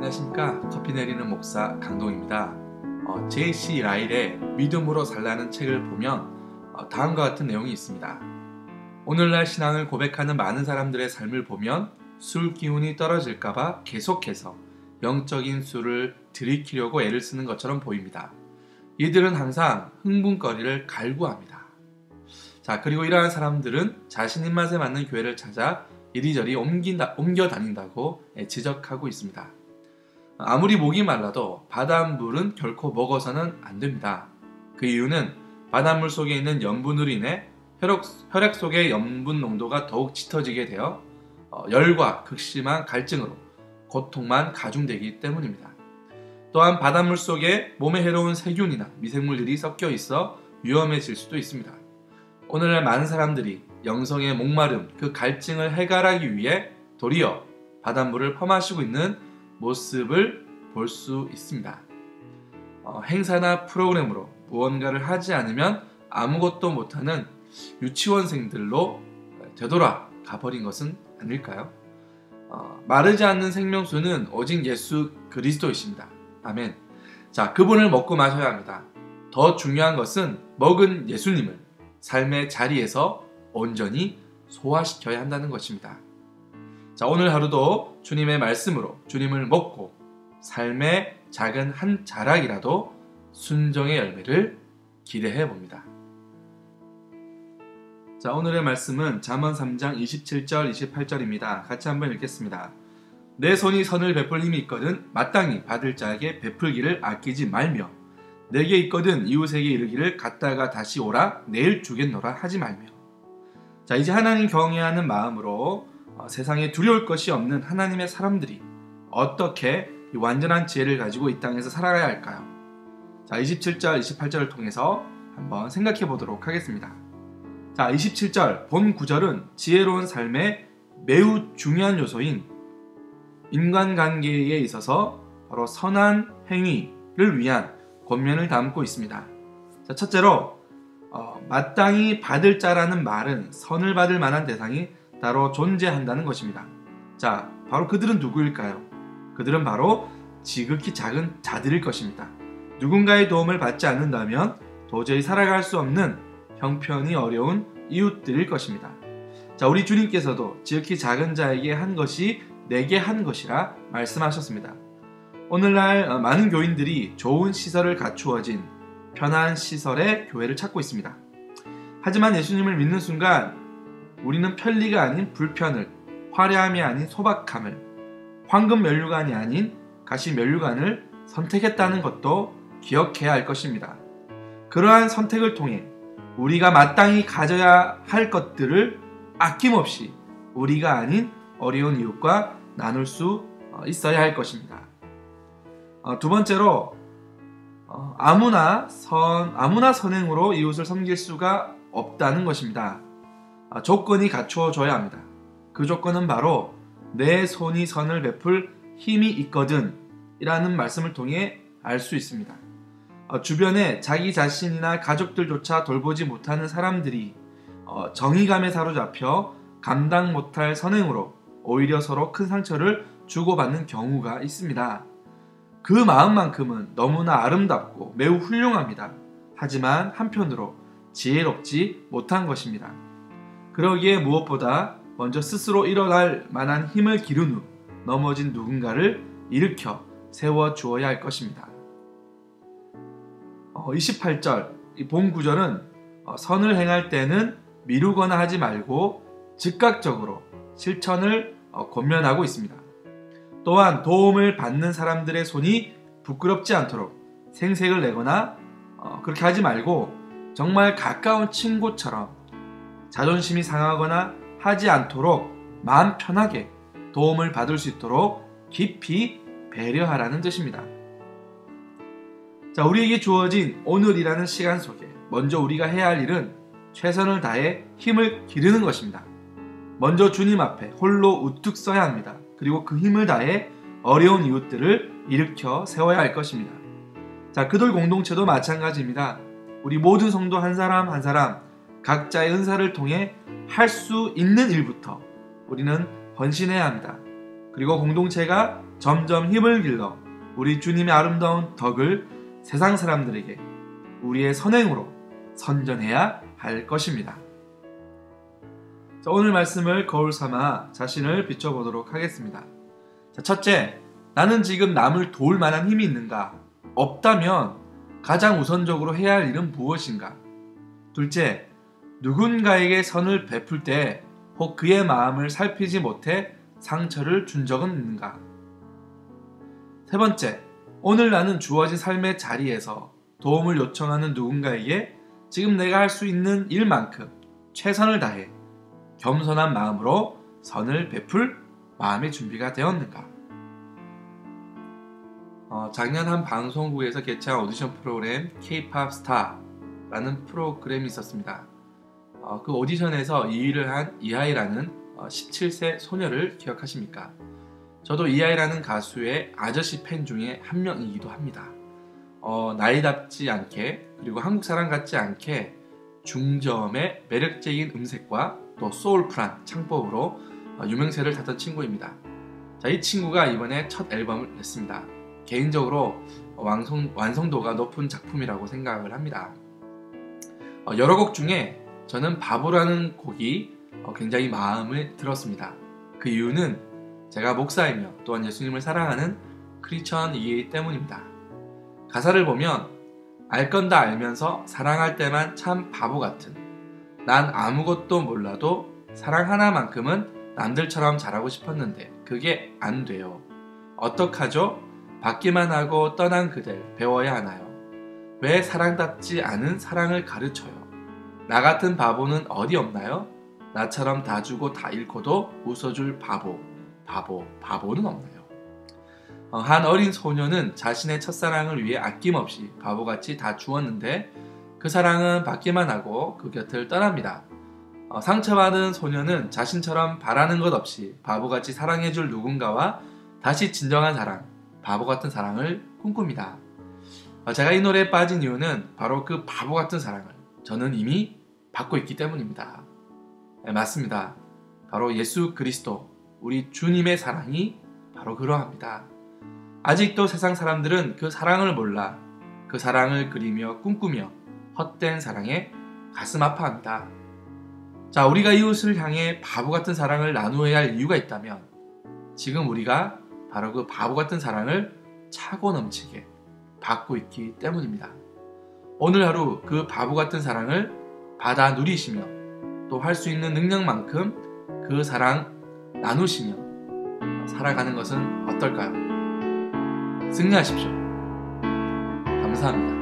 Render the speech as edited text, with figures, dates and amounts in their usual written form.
안녕하십니까. 커피 내리는 목사 강동입니다. J.C. 라일의 믿음으로 살라는 책을 보면 다음과 같은 내용이 있습니다. 오늘날 신앙을 고백하는 많은 사람들의 삶을 보면 술 기운이 떨어질까봐 계속해서 영적인 술을 들이키려고 애를 쓰는 것처럼 보입니다. 이들은 항상 흥분거리를 갈구합니다. 그리고 이러한 사람들은 자신 입맛에 맞는 교회를 찾아 이리저리 옮겨 다닌다고 지적하고 있습니다. 아무리 목이 말라도 바닷물은 결코 먹어서는 안 됩니다. 그 이유는 바닷물 속에 있는 염분으로 인해 혈액 속의 염분 농도가 더욱 짙어지게 되어 열과 극심한 갈증으로 고통만 가중되기 때문입니다. 또한 바닷물 속에 몸에 해로운 세균이나 미생물들이 섞여 있어 위험해질 수도 있습니다. 오늘날 많은 사람들이 영성의 목마름, 그 갈증을 해결하기 위해 도리어 바닷물을 퍼마시고 있는 모습을 볼 수 있습니다. 행사나 프로그램으로 무언가를 하지 않으면 아무것도 못하는 유치원생들로 되돌아 가버린 것은 아닐까요? 마르지 않는 생명수는 오직 예수 그리스도이십니다. 아멘. 그분을 먹고 마셔야 합니다. 더 중요한 것은 먹은 예수님을 삶의 자리에서 온전히 소화시켜야 한다는 것입니다. 오늘 하루도 주님의 말씀으로 주님을 먹고 삶의 작은 한 자락이라도 순종의 열매를 기대해 봅니다. 오늘의 말씀은 잠언 3장 27절 28절입니다. 같이 한번 읽겠습니다. 내 손이 선을 베풀 힘이 있거든 마땅히 받을 자에게 베풀기를 아끼지 말며 내게 있거든 이웃에게 이르기를 갔다가 다시 오라 내일 주겠노라 하지 말며. 이제 하나님 경외하는 마음으로 세상에 두려울 것이 없는 하나님의 사람들이 어떻게 이 완전한 지혜를 가지고 이 땅에서 살아가야 할까요? 27절, 28절을 통해서 한번 생각해 보도록 하겠습니다. 27절 본 구절은 지혜로운 삶의 매우 중요한 요소인 인간관계에 있어서 바로 선한 행위를 위한 권면을 담고 있습니다. 첫째로 마땅히 받을 자라는 말은 선을 받을 만한 대상이 따로 존재한다는 것입니다. 바로 그들은 누구일까요? 그들은 바로 지극히 작은 자들일 것입니다. 누군가의 도움을 받지 않는다면 도저히 살아갈 수 없는 형편이 어려운 이웃들일 것입니다. 우리 주님께서도 지극히 작은 자에게 한 것이 내게 한 것이라 말씀하셨습니다. 오늘날 많은 교인들이 좋은 시설을 갖추어진 편한 시설의 교회를 찾고 있습니다. 하지만 예수님을 믿는 순간 우리는 편리가 아닌 불편을, 화려함이 아닌 소박함을, 황금 면류관이 아닌 가시 면류관을 선택했다는 것도 기억해야 할 것입니다. 그러한 선택을 통해 우리가 마땅히 가져야 할 것들을 아낌없이 우리가 아닌 어려운 이웃과 나눌 수 있어야 할 것입니다. 두 번째로 아무나 선행으로 이웃을 섬길 수가 없다는 것입니다. 조건이 갖추어져야 합니다. 그 조건은 바로 내 손이 선을 베풀 힘이 있거든 이라는 말씀을 통해 알 수 있습니다. 주변에 자기 자신이나 가족들조차 돌보지 못하는 사람들이 정의감에 사로잡혀 감당 못할 선행으로 오히려 서로 큰 상처를 주고받는 경우가 있습니다. 그 마음만큼은 너무나 아름답고 매우 훌륭합니다. 하지만 한편으로 지혜롭지 못한 것입니다. 그러기에 무엇보다 먼저 스스로 일어날 만한 힘을 기른 후 넘어진 누군가를 일으켜 세워주어야 할 것입니다. 28절 이 본 구절은 선을 행할 때는 미루거나 하지 말고 즉각적으로 실천을 권면하고 있습니다. 또한 도움을 받는 사람들의 손이 부끄럽지 않도록 생색을 내거나 그렇게 하지 말고 정말 가까운 친구처럼 자존심이 상하거나 하지 않도록 마음 편하게 도움을 받을 수 있도록 깊이 배려하라는 뜻입니다. 우리에게 주어진 오늘이라는 시간 속에 먼저 우리가 해야 할 일은 최선을 다해 힘을 기르는 것입니다. 먼저 주님 앞에 홀로 우뚝 서야 합니다. 그리고 그 힘을 다해 어려운 이웃들을 일으켜 세워야 할 것입니다. 그들 공동체도 마찬가지입니다. 우리 모든 성도 한 사람 한 사람 각자의 은사를 통해 할 수 있는 일부터 우리는 헌신해야 합니다. 그리고 공동체가 점점 힘을 길러 우리 주님의 아름다운 덕을 세상 사람들에게 우리의 선행으로 선전해야 할 것입니다. 자, 오늘 말씀을 거울 삼아 자신을 비춰보도록 하겠습니다. 자, 첫째, 나는 지금 남을 도울 만한 힘이 있는가? 없다면 가장 우선적으로 해야 할 일은 무엇인가? 둘째, 누군가에게 선을 베풀 때 혹 그의 마음을 살피지 못해 상처를 준 적은 있는가? 세 번째, 오늘 나는 주어진 삶의 자리에서 도움을 요청하는 누군가에게 지금 내가 할 수 있는 일만큼 최선을 다해 겸손한 마음으로 선을 베풀 마음의 준비가 되었는가? 작년 한 방송국에서 개최한 오디션 프로그램 K-POP 스타라는 프로그램이 있었습니다. 그 오디션에서 2위를 한 이하이라는 17세 소녀를 기억하십니까? 저도 이하이라는 가수의 아저씨 팬 중에 한 명이기도 합니다. 나이답지 않게 그리고 한국 사람 같지 않게 중저음의 매력적인 음색과 또 소울풀한 창법으로 유명세를 탔던 친구입니다. 자, 이 친구가 이번에 첫 앨범을 냈습니다. 개인적으로 완성도가 높은 작품이라고 생각을 합니다. 여러 곡 중에 저는 바보라는 곡이 굉장히 마음에 들었습니다. 그 이유는 제가 목사이며 또한 예수님을 사랑하는 크리스천이기 때문입니다. 가사를 보면 알 건 다 알면서 사랑할 때만 참 바보 같은, 난 아무것도 몰라도 사랑 하나만큼은 남들처럼 잘하고 싶었는데 그게 안 돼요. 어떡하죠? 받기만 하고 떠난 그댈 배워야 하나요? 왜 사랑답지 않은 사랑을 가르쳐요? 나 같은 바보는 어디 없나요? 나처럼 다 주고 다 잃고도 웃어줄 바보는 없나요? 한 어린 소녀는 자신의 첫사랑을 위해 아낌없이 바보같이 다 주었는데 그 사랑은 받기만 하고 그 곁을 떠납니다. 상처받은 소녀는 자신처럼 바라는 것 없이 바보같이 사랑해줄 누군가와 다시 진정한 사랑, 바보같은 사랑을 꿈꿉니다. 제가 이 노래에 빠진 이유는 바로 그 바보같은 사랑을 저는 이미 받고 있기 때문입니다. 네, 맞습니다. 바로 예수 그리스도, 우리 주님의 사랑이 바로 그러합니다. 아직도 세상 사람들은 그 사랑을 몰라 그 사랑을 그리며 꿈꾸며 헛된 사랑에 가슴 아파합니다. 자, 우리가 이웃을 향해 바보같은 사랑을 나누어야 할 이유가 있다면 지금 우리가 바로 그 바보같은 사랑을 차고 넘치게 받고 있기 때문입니다. 오늘 하루 그 바보같은 사랑을 받아 누리시며 또 할 수 있는 능력만큼 그 사랑 나누시며 살아가는 것은 어떨까요? 승리하십시오. 감사합니다.